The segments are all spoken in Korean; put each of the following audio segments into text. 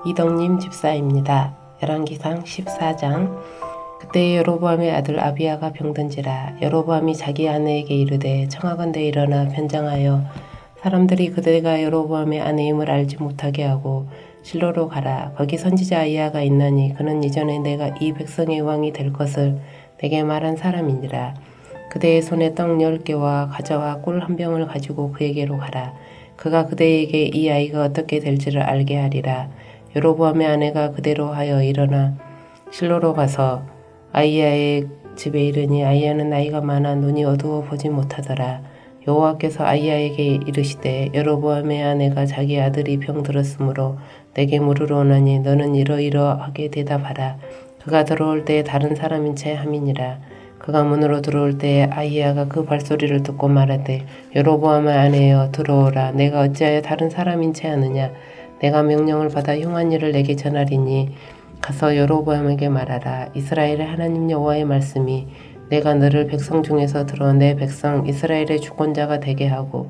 이덕님 집사입니다. 열왕기상 14장. 그때 여로보암의 아들 아비야가 병든지라. 여로보암이 자기 아내에게 이르되 청하건대 일어나 변장하여 사람들이 그대가 여로보암의 아내임을 알지 못하게 하고 실로로 가라. 거기 선지자 아히야가 있나니 그는 이전에 내가 이 백성의 왕이 될 것을 내게 말한 사람이니라. 그대의 손에 떡 10개와 과자와 꿀 한 병을 가지고 그에게로 가라. 그가 그대에게 이 아이가 어떻게 될지를 알게 하리라. 여로보암의 아내가 그대로 하여 일어나 실로로 가서 아히야의 집에 이르니 아히야는 나이가 많아 눈이 어두워 보지 못하더라. 여호와께서 아히야에게 이르시되 여로보암의 아내가 자기 아들이 병들었으므로 내게 물으러 오나니 너는 이러이러하게 대답하라. 그가 들어올 때 다른 사람인 채 함이니라. 그가 문으로 들어올 때 아히야가 그 발소리를 듣고 말하되 여로보암의 아내여 들어오라. 내가 어찌하여 다른 사람인 채 하느냐. 내가 명령을 받아 흉한 일을 내게 전하리니 가서 여로보암에게 말하라. 이스라엘의 하나님 여호와의 말씀이 내가 너를 백성 중에서 들어 내 백성 이스라엘의 주권자가 되게 하고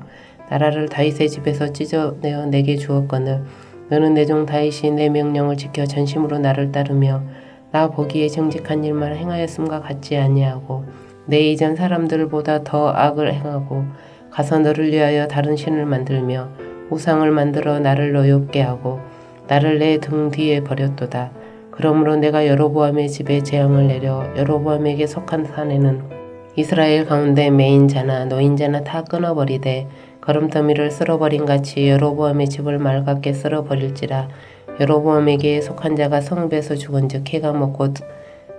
나라를 다윗의 집에서 찢어내어 내게 주었거늘 너는 내 종 다윗이 내 명령을 지켜 전심으로 나를 따르며 나 보기에 정직한 일만 행하였음과 같지 아니하고 내 이전 사람들보다 더 악을 행하고 가서 너를 위하여 다른 신을 만들며 우상을 만들어 나를 노엽게 하고 나를 내 등 뒤에 버렸도다. 그러므로 내가 여로보암의 집에 재앙을 내려 여로보암에게 속한 산에는 이스라엘 가운데 매인 자나 노인 자나 다 끊어버리되 거름더미를 쓸어버린 같이 여로보암의 집을 맑게 쓸어버릴지라. 여로보암에게 속한 자가 성읍에서 죽은즉 해가 먹고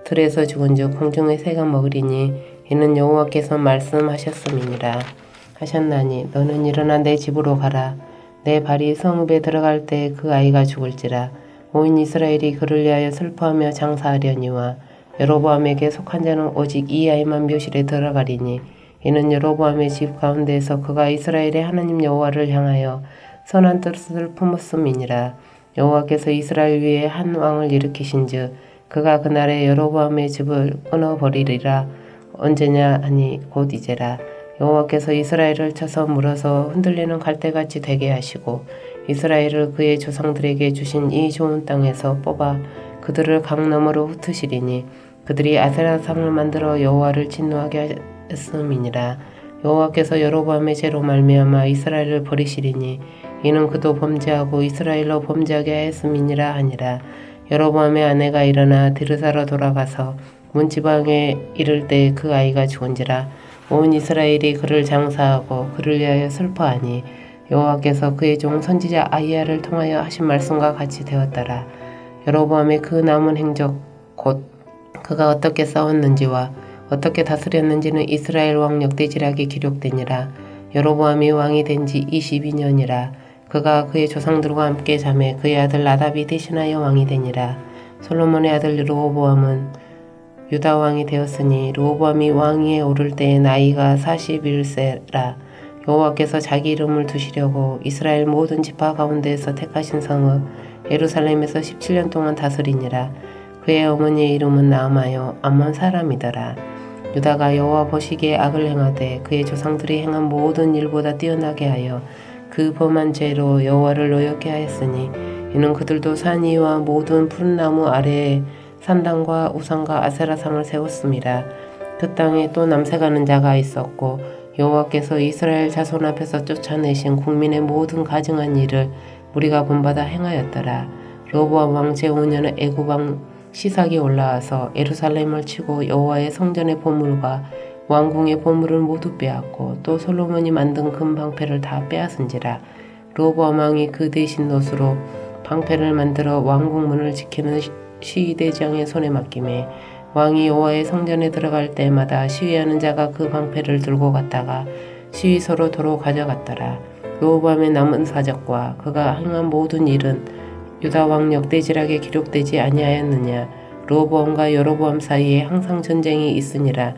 들에서 죽은즉 공중의 새가 먹으리니 이는 여호와께서 말씀하셨음이니라. 하셨나니 너는 일어나 내 집으로 가라. 내 발이 성읍에 들어갈 때 그 아이가 죽을지라. 온 이스라엘이 그를 위하여 슬퍼하며 장사하려니와 여로보암에게 속한 자는 오직 이 아이만 묘실에 들어가리니 이는 여로보암의 집 가운데에서 그가 이스라엘의 하나님 여호와를 향하여 선한 뜻을 품었음이니라. 여호와께서 이스라엘 위에 한 왕을 일으키신즉 그가 그날에 여로보암의 집을 끊어버리리라. 언제냐 하니 곧 이제라. 여호와께서 이스라엘을 쳐서 물어서 흔들리는 갈대같이 되게 하시고 이스라엘을 그의 조상들에게 주신 이 좋은 땅에서 뽑아 그들을 강 너머로 흩으시리니 그들이 아세라상을 만들어 여호와를 진노하게 했음이니라. 여호와께서 여로보암의 죄로 말미암아 이스라엘을 버리시리니 이는 그도 범죄하고 이스라엘로 범죄하게 하였음이니라 하니라. 여로보암의 아내가 일어나 디르사로 돌아가서 문지방에 이를 때 그 아이가 죽은지라. 온 이스라엘이 그를 장사하고 그를 위하여 슬퍼하니 여호와께서 그의 종 선지자 아히야를 통하여 하신 말씀과 같이 되었더라. 여로보암의 그 남은 행적 곧 그가 어떻게 싸웠는지와 어떻게 다스렸는지는 이스라엘 왕 역대지락에 기록되니라. 여로보암이 왕이 된 지 22년이라. 그가 그의 조상들과 함께 자매 그의 아들 나답이 대신하여 왕이 되니라. 솔로몬의 아들 르호보암은 유다 왕이 되었으니 르호보암이 왕위에 오를 때의 나이가 41세라. 여호와께서 자기 이름을 두시려고 이스라엘 모든 지파 가운데에서 택하신 성읍 예루살렘에서 17년 동안 다스리니라. 그의 어머니의 이름은 나아마요 암몬 사람이더라. 유다가 여호와 보시기에 악을 행하되 그의 조상들이 행한 모든 일보다 뛰어나게 하여 그 범한 죄로 여호와를 노엽게 하였으니 이는 그들도 산 위와 모든 푸른 나무 아래에 산당과 우상과 아세라상을 세웠습니다. 그 땅에 또 남색하는 자가 있었고 여호와께서 이스라엘 자손 앞에서 쫓아내신 국민의 모든 가증한 일을 우리가 본받아 행하였더라. 르호보암 왕 제5년에 애굽 왕 시삭이 올라와서 예루살렘을 치고 여호와의 성전의 보물과 왕궁의 보물을 모두 빼앗고 또 솔로몬이 만든 금 방패를 다 빼앗은지라. 르호보암 왕이 그 대신 놋으로 방패를 만들어 왕궁 문을 지키는 시위대장의 손에 맡기매 왕이 여호와의 성전에 들어갈 때마다 시위하는 자가 그 방패를 들고 갔다가 시위소로 도로 가져갔더라. 르호보암의 남은 사적과 그가 행한 모든 일은 유다 왕 역대지락에 기록되지 아니하였느냐. 르호보암과 여로보암 사이에 항상 전쟁이 있으니라.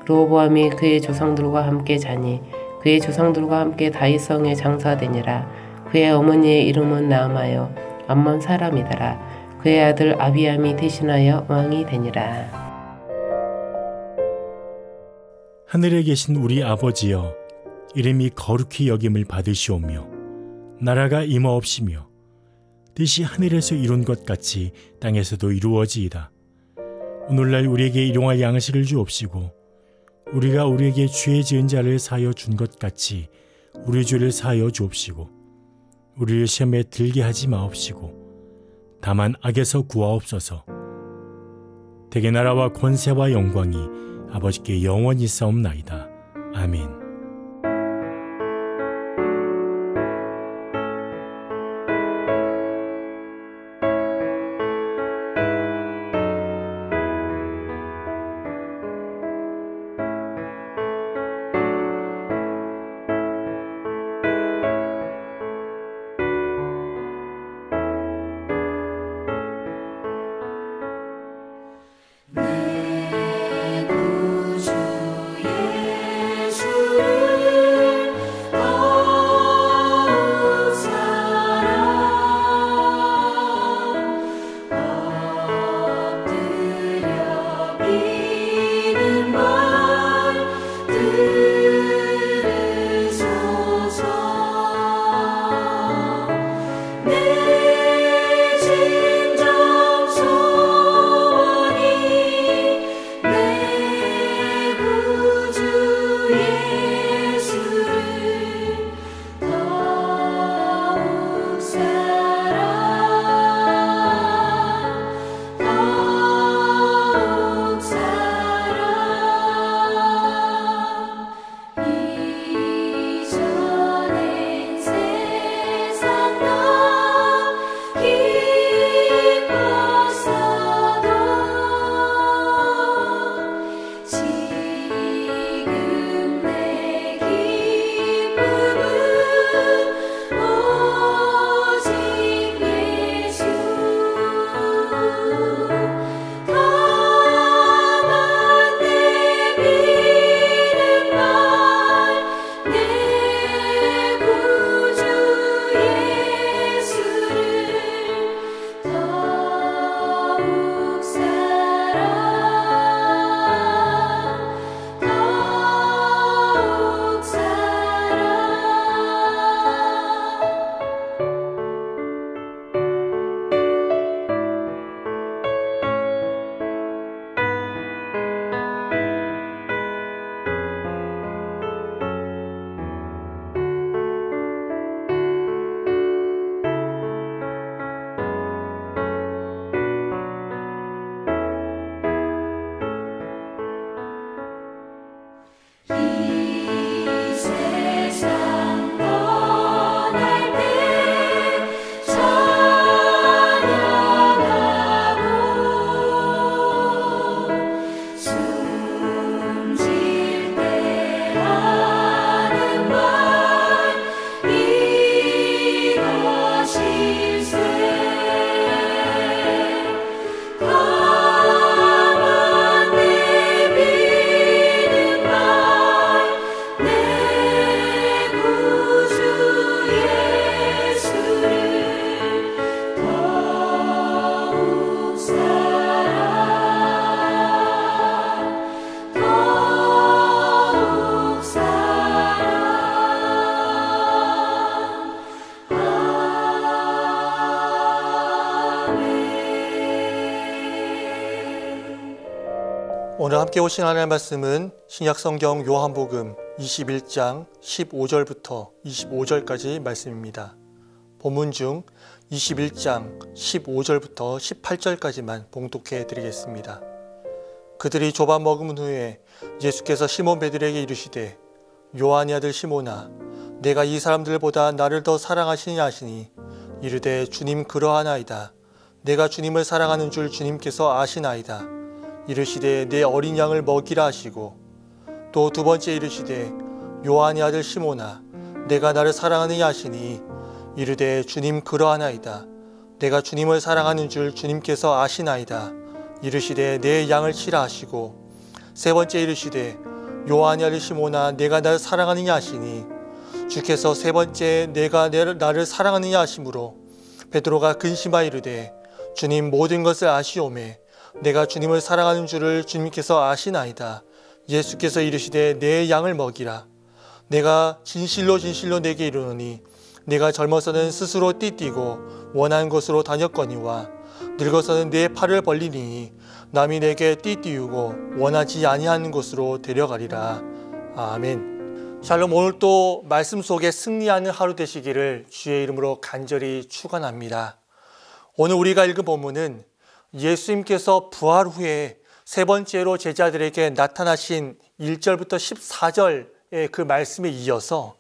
르호보암이 그의 조상들과 함께 자니 그의 조상들과 함께 다윗성에 장사되니라. 그의 어머니의 이름은 나아마요 암몬 사람이더라. 그의 아들 아비암이 대신하여 왕이 되니라. 하늘에 계신 우리 아버지여, 이름이 거룩히 여김을 받으시오며 나라가 임하옵시며 뜻이 하늘에서 이룬 것 같이 땅에서도 이루어지이다. 오늘날 우리에게 일용할 양식을 주옵시고 우리가 우리에게 죄 지은 자를 사하여 준 것 같이 우리 죄를 사하여 주옵시고 우리를 시험에 들게 하지 마옵시고 다만 악에서 구하옵소서. 대개 나라와 권세와 영광이 아버지께 영원히 있사옵나이다. 아멘. 오늘 함께 오신 하나님의 말씀은 신약성경 요한복음 21장 15절부터 25절까지 말씀입니다. 본문 중 21장 15절부터 18절까지만 봉독해 드리겠습니다. 그들이 조밥 먹은 후에 예수께서 시몬 베드로에게 이르시되 요한의 아들 시몬아 내가 이 사람들보다 나를 더 사랑하시느냐 하시니 이르되 주님 그러하나이다. 내가 주님을 사랑하는 줄 주님께서 아시나이다. 이르시되 내 어린 양을 먹이라 하시고 또 두 번째 이르시되 요한의 아들 시몬아 내가 나를 사랑하느냐 하시니 이르되 주님 그러하나이다. 내가 주님을 사랑하는 줄 주님께서 아시나이다. 이르시되 내 양을 치라 하시고 세 번째 이르시되 요한의 아들 시몬아 내가 나를 사랑하느냐 하시니 주께서 세 번째 내가 나를 사랑하느냐 하심으로 베드로가 근심하여 이르되 주님 모든 것을 아시오매 내가 주님을 사랑하는 줄을 주님께서 아시나이다. 예수께서 이르시되 내 양을 먹이라. 내가 진실로 진실로 내게 이르노니 네가 젊어서는 스스로 띠띠고 원하는 곳으로 다녔거니와 늙어서는 네 팔을 벌리니 남이 내게 띠띠우고 원하지 아니하는 곳으로 데려가리라. 아멘. 샬롬. 오늘 또 말씀 속에 승리하는 하루 되시기를 주의 이름으로 간절히 축원합니다. 오늘 우리가 읽은 본문은 예수님께서 부활 후에 세 번째로 제자들에게 나타나신 1절부터 14절의 그 말씀에 이어서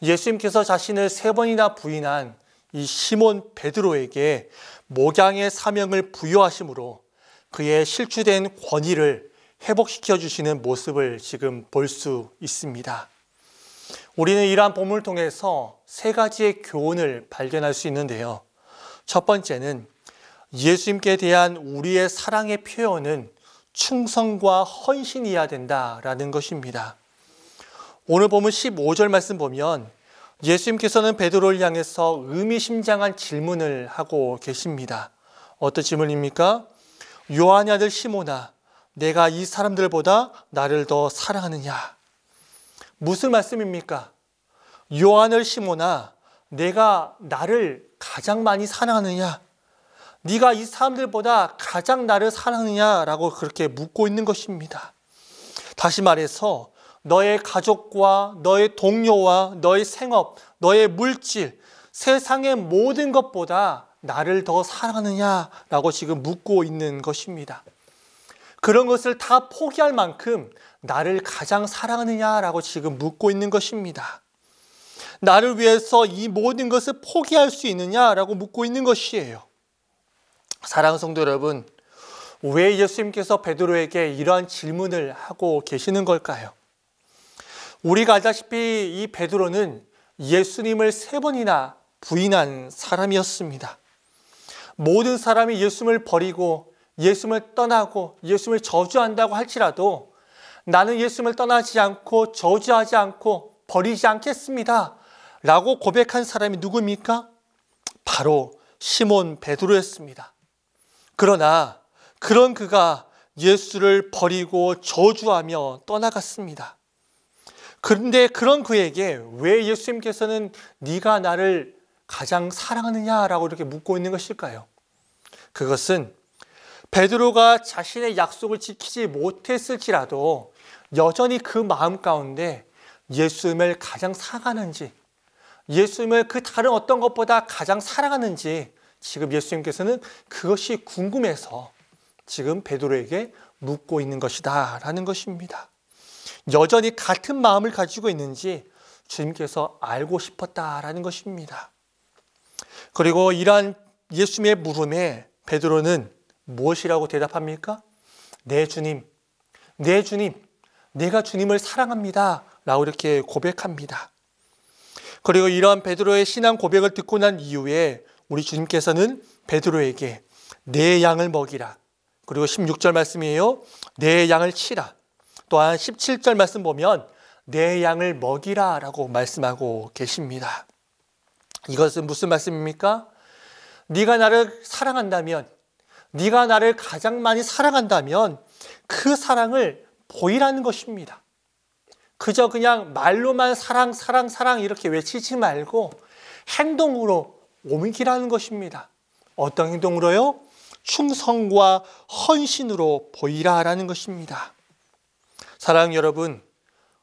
예수님께서 자신을 세 번이나 부인한 이 시몬 베드로에게 목양의 사명을 부여하심으로 그의 실추된 권위를 회복시켜 주시는 모습을 지금 볼 수 있습니다. 우리는 이러한 본문을 통해서 세 가지의 교훈을 발견할 수 있는데요. 첫 번째는 예수님께 대한 우리의 사랑의 표현은 충성과 헌신이어야 된다라는 것입니다. 오늘 보면 15절 말씀 보면 예수님께서는 베드로를 향해서 의미심장한 질문을 하고 계십니다. 어떤 질문입니까? 요한의 아들 시몬아, 내가 이 사람들보다 나를 더 사랑하느냐? 무슨 말씀입니까? 요한을 시몬아, 내가 나를 가장 많이 사랑하느냐? 네가 이 사람들보다 가장 나를 사랑하느냐라고 그렇게 묻고 있는 것입니다. 다시 말해서 너의 가족과 너의 동료와 너의 생업, 너의 물질, 세상의 모든 것보다 나를 더 사랑하느냐라고 지금 묻고 있는 것입니다. 그런 것을 다 포기할 만큼 나를 가장 사랑하느냐라고 지금 묻고 있는 것입니다. 나를 위해서 이 모든 것을 포기할 수 있느냐라고 묻고 있는 것이에요. 사랑하는 성도 여러분, 왜 예수님께서 베드로에게 이러한 질문을 하고 계시는 걸까요? 우리가 알다시피 이 베드로는 예수님을 세 번이나 부인한 사람이었습니다. 모든 사람이 예수님을 버리고 예수님을 떠나고 예수님을 저주한다고 할지라도 나는 예수님을 떠나지 않고 저주하지 않고 버리지 않겠습니다 라고 고백한 사람이 누구입니까? 바로 시몬 베드로였습니다. 그러나 그런 그가 예수를 버리고 저주하며 떠나갔습니다. 그런데 그런 그에게 왜 예수님께서는 네가 나를 가장 사랑하느냐라고 이렇게 묻고 있는 것일까요? 그것은 베드로가 자신의 약속을 지키지 못했을지라도 여전히 그 마음 가운데 예수님을 가장 사랑하는지, 예수님을 그 다른 어떤 것보다 가장 사랑하는지 지금 예수님께서는 그것이 궁금해서 지금 베드로에게 묻고 있는 것이다 라는 것입니다. 여전히 같은 마음을 가지고 있는지 주님께서 알고 싶었다라는 것입니다. 그리고 이러한 예수님의 물음에 베드로는 무엇이라고 대답합니까? 네 주님, 네 주님, 내가 주님을 사랑합니다 라고 이렇게 고백합니다. 그리고 이러한 베드로의 신앙 고백을 듣고 난 이후에 우리 주님께서는 베드로에게 내 양을 먹이라. 그리고 16절 말씀이에요. 내 양을 치라. 또한 17절 말씀 보면 내 양을 먹이라 라고 말씀하고 계십니다. 이것은 무슨 말씀입니까? 네가 나를 사랑한다면, 네가 나를 가장 많이 사랑한다면 그 사랑을 보이라는 것입니다. 그저 그냥 말로만 사랑, 사랑, 사랑 이렇게 외치지 말고 행동으로 옮기라는 것입니다. 어떤 행동으로요? 충성과 헌신으로 보이라라는 것입니다. 사랑하는 여러분,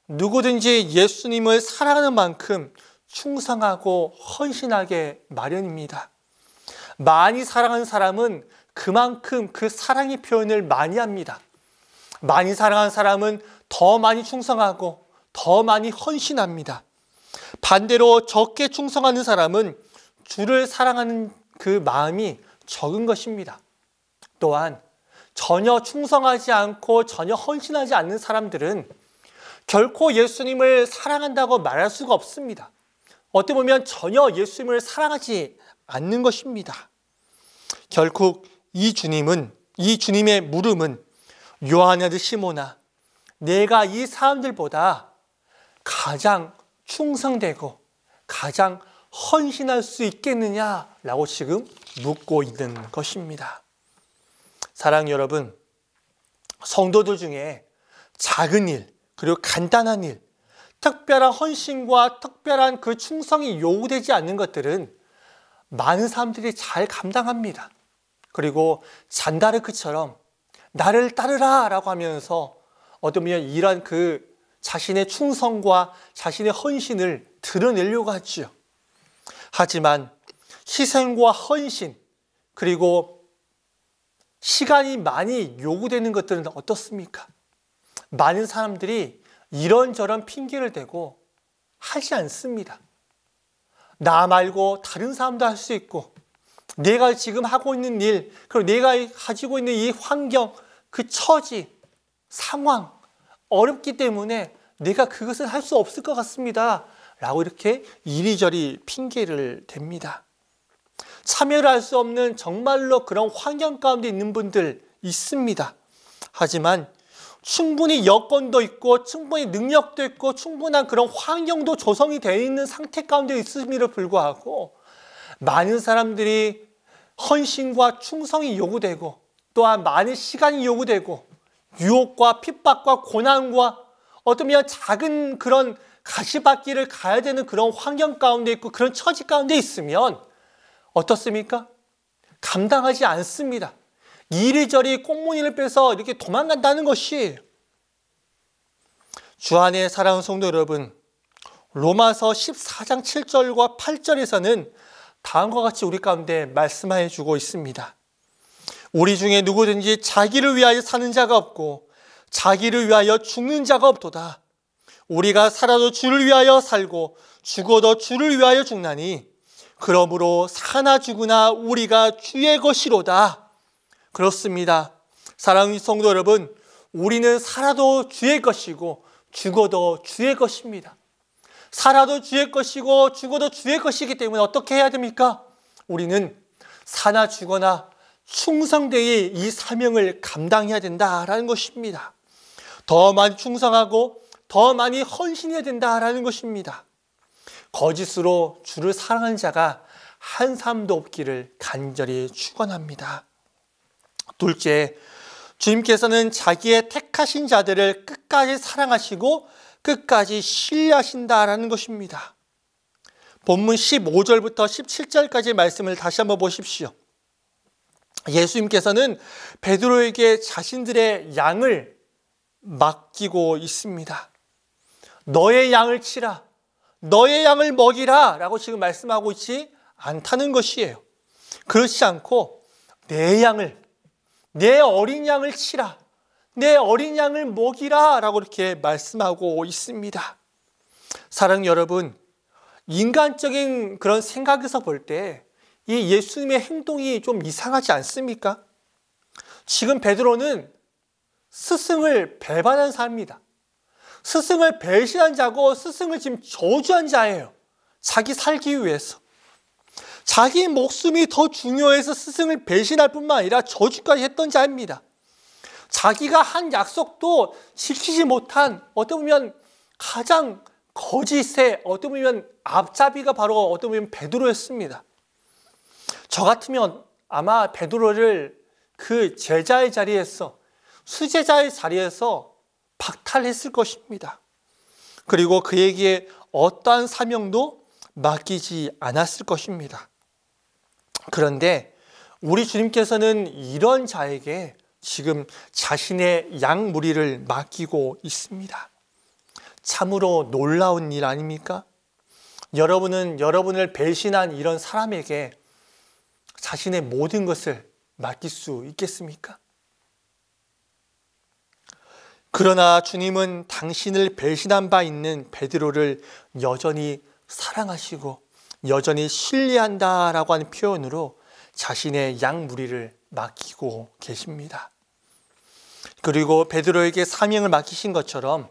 누구든지 예수님을 사랑하는 만큼 충성하고 헌신하게 마련입니다. 많이 사랑하는 사람은 그만큼 그 사랑의 표현을 많이 합니다. 많이 사랑하는 사람은 더 많이 충성하고 더 많이 헌신합니다. 반대로 적게 충성하는 사람은 주를 사랑하는 그 마음이 적은 것입니다. 또한 전혀 충성하지 않고 전혀 헌신하지 않는 사람들은 결코 예수님을 사랑한다고 말할 수가 없습니다. 어떻게 보면 전혀 예수님을 사랑하지 않는 것입니다. 결국 이 주님의 물음은 요한의 아들 시몬아, 내가 이 사람들보다 가장 충성되고 가장 헌신할 수 있겠느냐라고 지금 묻고 있는 것입니다. 사랑하는 여러분, 성도들 중에 작은 일, 그리고 간단한 일, 특별한 헌신과 특별한 그 충성이 요구되지 않는 것들은 많은 사람들이 잘 감당합니다. 그리고 잔다르크처럼 나를 따르라 라고 하면서 어쩌면 이런 그 자신의 충성과 자신의 헌신을 드러내려고 하지요. 하지만 희생과 헌신 그리고 시간이 많이 요구되는 것들은 어떻습니까? 많은 사람들이 이런저런 핑계를 대고 하지 않습니다. 나 말고 다른 사람도 할 수 있고 내가 지금 하고 있는 일 그리고 내가 가지고 있는 이 환경 그 처지 상황 어렵기 때문에 내가 그것을 할 수 없을 것 같습니다 라고 이렇게 이리저리 핑계를 댑니다. 참여를 할 수 없는 정말로 그런 환경 가운데 있는 분들 있습니다. 하지만 충분히 여건도 있고 충분히 능력도 있고 충분한 그런 환경도 조성이 되어 있는 상태 가운데 있음에도 불구하고 많은 사람들이 헌신과 충성이 요구되고 또한 많은 시간이 요구되고 유혹과 핍박과 고난과 어쩌면 작은 그런 가시밭길을 가야 되는 그런 환경 가운데 있고 그런 처지 가운데 있으면 어떻습니까? 감당하지 않습니다. 이리저리 꽁무니를 빼서 이렇게 도망간다는 것이 주 안에 사랑하는 성도 여러분, 로마서 14장 7절과 8절에서는 다음과 같이 우리 가운데 말씀해 주고 있습니다. 우리 중에 누구든지 자기를 위하여 사는 자가 없고 자기를 위하여 죽는 자가 없도다. 우리가 살아도 주를 위하여 살고 죽어도 주를 위하여 죽나니 그러므로 사나 죽으나 우리가 주의 것이로다. 그렇습니다. 사랑하는 성도 여러분, 우리는 살아도 주의 것이고 죽어도 주의 것입니다. 살아도 주의 것이고 죽어도 주의 것이기 때문에 어떻게 해야 됩니까? 우리는 사나 죽거나 충성되이 이 사명을 감당해야 된다라는 것입니다. 더 많이 충성하고 더 많이 헌신해야 된다라는 것입니다. 거짓으로 주를 사랑하는 자가 한 사람도 없기를 간절히 축원합니다. 둘째, 주님께서는 자기의 택하신 자들을 끝까지 사랑하시고 끝까지 신뢰하신다라는 것입니다. 본문 15절부터 17절까지의 말씀을 다시 한번 보십시오. 예수님께서는 베드로에게 자신들의 양을 맡기고 있습니다. 너의 양을 치라, 너의 양을 먹이라 라고 지금 말씀하고 있지 않다는 것이에요. 그렇지 않고 내 양을, 내 어린 양을 치라, 내 어린 양을 먹이라 라고 이렇게 말씀하고 있습니다. 사랑하는 여러분, 인간적인 그런 생각에서 볼 때 이 예수님의 행동이 좀 이상하지 않습니까? 지금 베드로는 스승을 배반한 자입니다. 스승을 배신한 자고 스승을 지금 저주한 자예요. 자기 살기 위해서. 자기 목숨이 더 중요해서 스승을 배신할 뿐만 아니라 저주까지 했던 자입니다. 자기가 한 약속도 지키지 못한 어떻게 보면 가장 거짓의 어떻게 보면 앞잡이가 바로 어떻게 보면 베드로였습니다. 저 같으면 아마 베드로를 그 제자의 자리에서 수제자의 자리에서 박탈했을 것입니다. 그리고 그에게 어떠한 사명도 맡기지 않았을 것입니다. 그런데 우리 주님께서는 이런 자에게 지금 자신의 양 무리를 맡기고 있습니다. 참으로 놀라운 일 아닙니까? 여러분은 여러분을 배신한 이런 사람에게 자신의 모든 것을 맡길 수 있겠습니까? 그러나 주님은 당신을 배신한 바 있는 베드로를 여전히 사랑하시고 여전히 신뢰한다라고 하는 표현으로 자신의 양 무리를 맡기고 계십니다. 그리고 베드로에게 사명을 맡기신 것처럼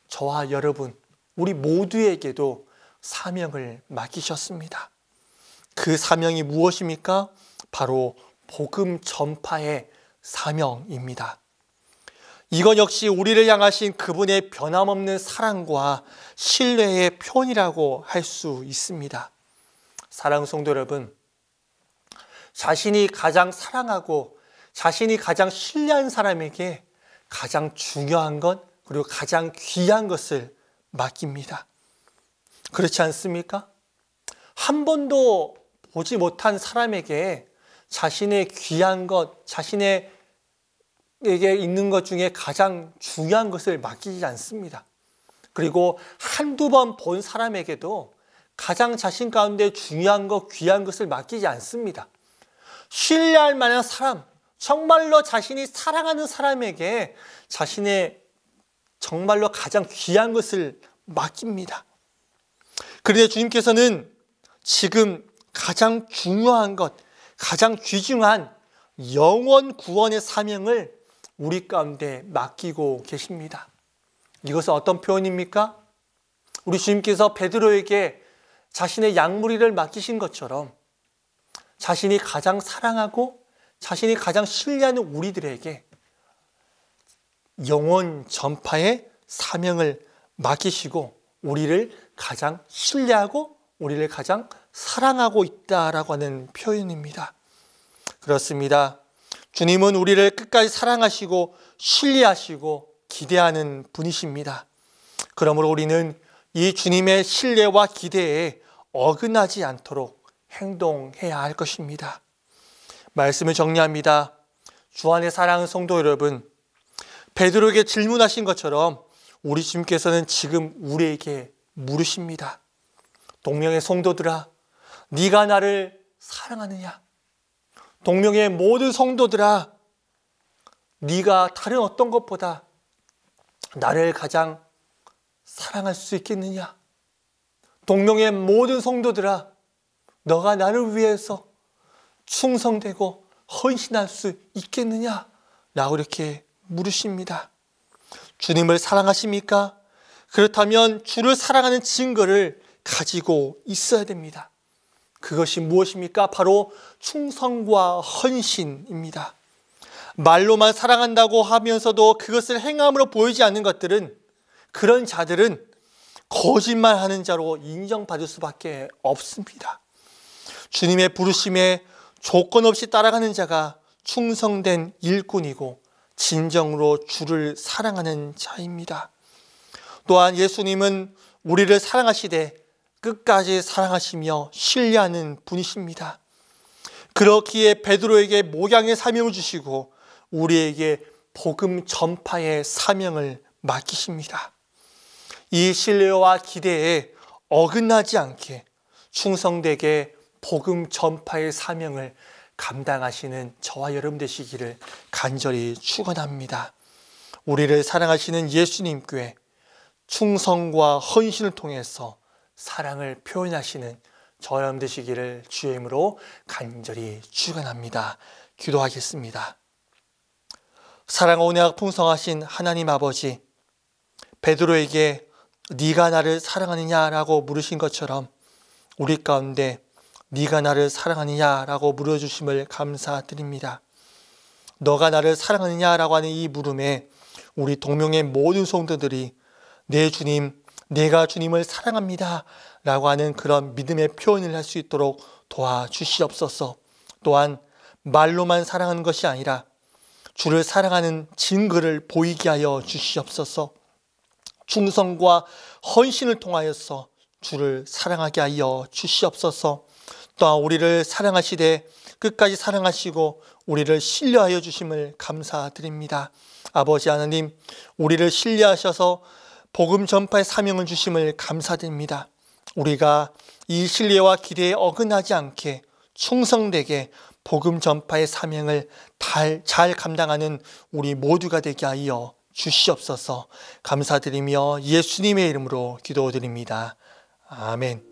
저와 여러분, 우리 모두에게도 사명을 맡기셨습니다. 그 사명이 무엇입니까? 바로 복음 전파의 사명입니다. 이것 역시 우리를 향하신 그분의 변함없는 사랑과 신뢰의 표현이라고 할 수 있습니다. 사랑하는 성도 여러분, 자신이 가장 사랑하고 자신이 가장 신뢰한 사람에게 가장 중요한 것 그리고 가장 귀한 것을 맡깁니다. 그렇지 않습니까? 한 번도 보지 못한 사람에게 자신의 귀한 것, 자신에게 있는 것 중에 가장 중요한 것을 맡기지 않습니다. 그리고 한두 번 본 사람에게도 가장 자신 가운데 중요한 것, 귀한 것을 맡기지 않습니다. 신뢰할 만한 사람, 정말로 자신이 사랑하는 사람에게 자신의 정말로 가장 귀한 것을 맡깁니다. 그런데 주님께서는 지금 가장 중요한 것, 가장 귀중한 영원 구원의 사명을 우리 가운데 맡기고 계십니다. 이것은 어떤 표현입니까? 우리 주님께서 베드로에게 자신의 양무리를 맡기신 것처럼 자신이 가장 사랑하고 자신이 가장 신뢰하는 우리들에게 영원 전파의 사명을 맡기시고 우리를 가장 신뢰하고 우리를 가장 사랑하고 있다라고 하는 표현입니다. 그렇습니다. 주님은 우리를 끝까지 사랑하시고 신뢰하시고 기대하는 분이십니다. 그러므로 우리는 이 주님의 신뢰와 기대에 어긋나지 않도록 행동해야 할 것입니다. 말씀을 정리합니다. 주 안에 사랑하는 성도 여러분, 베드로에게 질문하신 것처럼 우리 주님께서는 지금 우리에게 물으십니다. 동명의 성도들아, 네가 나를 사랑하느냐? 동명의 모든 성도들아, 네가 다른 어떤 것보다 나를 가장 사랑할 수 있겠느냐? 동명의 모든 성도들아, 너가 나를 위해서 충성되고 헌신할 수 있겠느냐? 라고 이렇게 물으십니다. 주님을 사랑하십니까? 그렇다면 주를 사랑하는 증거를 가지고 있어야 됩니다. 그것이 무엇입니까? 바로 충성과 헌신입니다. 말로만 사랑한다고 하면서도 그것을 행함으로 보이지 않는 것들은, 그런 자들은 거짓말하는 자로 인정받을 수밖에 없습니다. 주님의 부르심에 조건 없이 따라가는 자가 충성된 일꾼이고 진정으로 주를 사랑하는 자입니다. 또한 예수님은 우리를 사랑하시되 끝까지 사랑하시며 신뢰하는 분이십니다. 그렇기에 베드로에게 목양의 사명을 주시고 우리에게 복음 전파의 사명을 맡기십니다. 이 신뢰와 기대에 어긋나지 않게 충성되게 복음 전파의 사명을 감당하시는 저와 여러분 되시기를 간절히 축원합니다. 우리를 사랑하시는 예수님께 충성과 헌신을 통해서 사랑을 표현하시는 저와 여러분 되시기를 주의 이름으로 간절히 축원합니다. 기도하겠습니다. 사랑과 은혜가 풍성하신 하나님 아버지, 베드로에게 네가 나를 사랑하느냐라고 물으신 것처럼 우리 가운데 네가 나를 사랑하느냐라고 물어주심을 감사드립니다. 너가 나를 사랑하느냐라고 하는 이 물음에 우리 동명의 모든 성도들이 내 주님, 내가 주님을 사랑합니다 라고 하는 그런 믿음의 표현을 할 수 있도록 도와주시옵소서. 또한 말로만 사랑하는 것이 아니라 주를 사랑하는 증거를 보이게 하여 주시옵소서. 충성과 헌신을 통하여서 주를 사랑하게 하여 주시옵소서. 또한 우리를 사랑하시되 끝까지 사랑하시고 우리를 신뢰하여 주심을 감사드립니다. 아버지 하나님, 우리를 신뢰하셔서 복음 전파의 사명을 주심을 감사드립니다. 우리가 이 신뢰와 기대에 어긋나지 않게 충성되게 복음 전파의 사명을 잘 감당하는 우리 모두가 되게 하여 주시옵소서. 감사드리며 예수님의 이름으로 기도드립니다. 아멘.